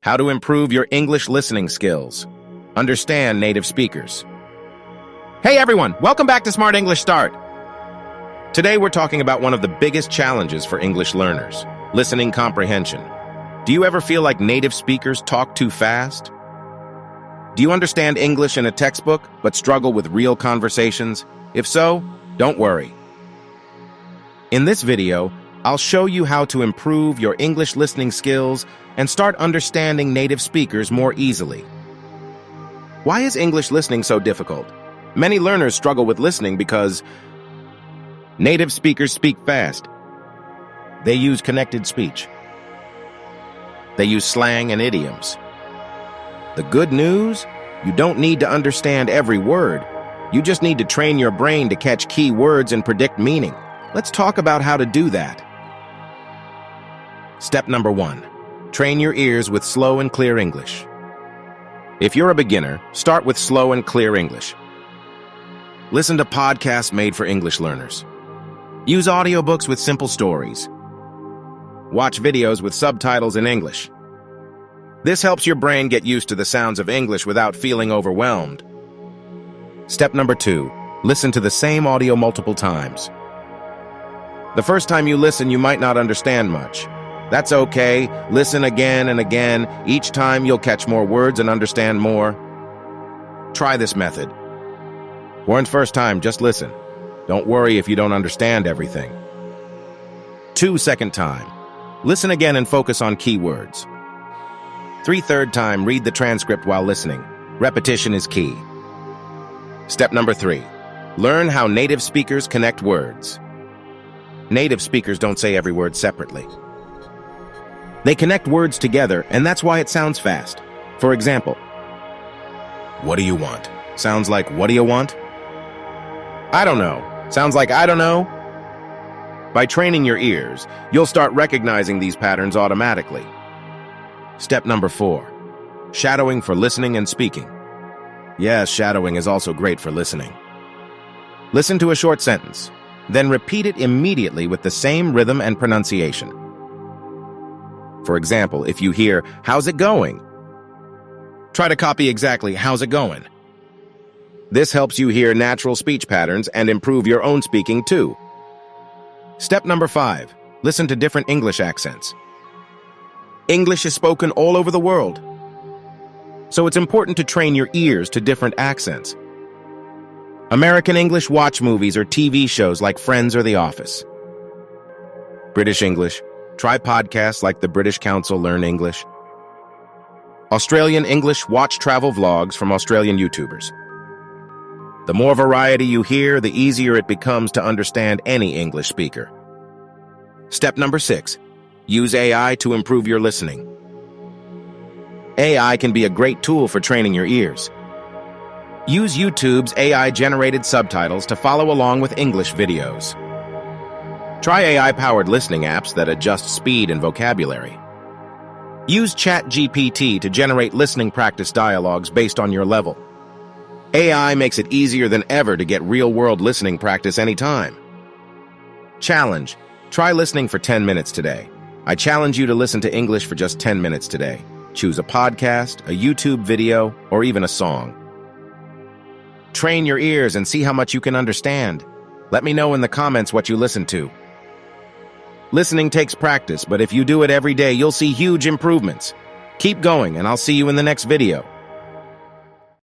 How to improve your English listening skills. Understand native speakers. Hey everyone, welcome back to Smart English Start. Today we're talking about one of the biggest challenges for English learners, listening comprehension. Do you ever feel like native speakers talk too fast? Do you understand English in a textbook but struggle with real conversations? If so, don't worry. In this video, I'll show you how to improve your English listening skills and start understanding native speakers more easily. Why is English listening so difficult? Many learners struggle with listening because native speakers speak fast. They use connected speech. They use slang and idioms. The good news? You don't need to understand every word. You just need to train your brain to catch key words and predict meaning. Let's talk about how to do that. Step number 1. Train your ears with slow and clear English. If you're a beginner, start with slow and clear English. Listen to podcasts made for English learners. Use audiobooks with simple stories. Watch videos with subtitles in English. This helps your brain get used to the sounds of English without feeling overwhelmed. Step number 2. Listen to the same audio multiple times. The first time you listen, you might not understand much. That's okay. Listen again and again. Each time you'll catch more words and understand more. Try this method. One first time, just listen. Don't worry if you don't understand everything. 2 second time. Listen again and focus on key words. 3 third time, read the transcript while listening. Repetition is key. Step number 3. Learn how native speakers connect words. Native speakers don't say every word separately. They connect words together, and that's why it sounds fast. For example, what do you want? Sounds like, what do you want? I don't know. Sounds like, I don't know. By training your ears, you'll start recognizing these patterns automatically. Step number 4. Shadowing for listening and speaking. Yes, shadowing is also great for listening. Listen to a short sentence, then repeat it immediately with the same rhythm and pronunciation. For example, if you hear, how's it going? Try to copy exactly, how's it going? This helps you hear natural speech patterns and improve your own speaking too. Step number 5. Listen to different English accents. English is spoken all over the world, so it's important to train your ears to different accents. American English, watch movies or TV shows like Friends or The Office. British English, try podcasts like the British Council Learn English. Australian English, watch travel vlogs from Australian YouTubers. The more variety you hear, the easier it becomes to understand any English speaker. Step number 6. Use AI to improve your listening. AI can be a great tool for training your ears. Use YouTube's AI-generated subtitles to follow along with English videos. Try AI-powered listening apps that adjust speed and vocabulary. Use ChatGPT to generate listening practice dialogues based on your level. AI makes it easier than ever to get real-world listening practice anytime. Challenge. Try listening for 10 minutes today. I challenge you to listen to English for just 10 minutes today. Choose a podcast, a YouTube video, or even a song. Train your ears and see how much you can understand. Let me know in the comments what you listen to. Listening takes practice, but if you do it every day, you'll see huge improvements. Keep going, and I'll see you in the next video.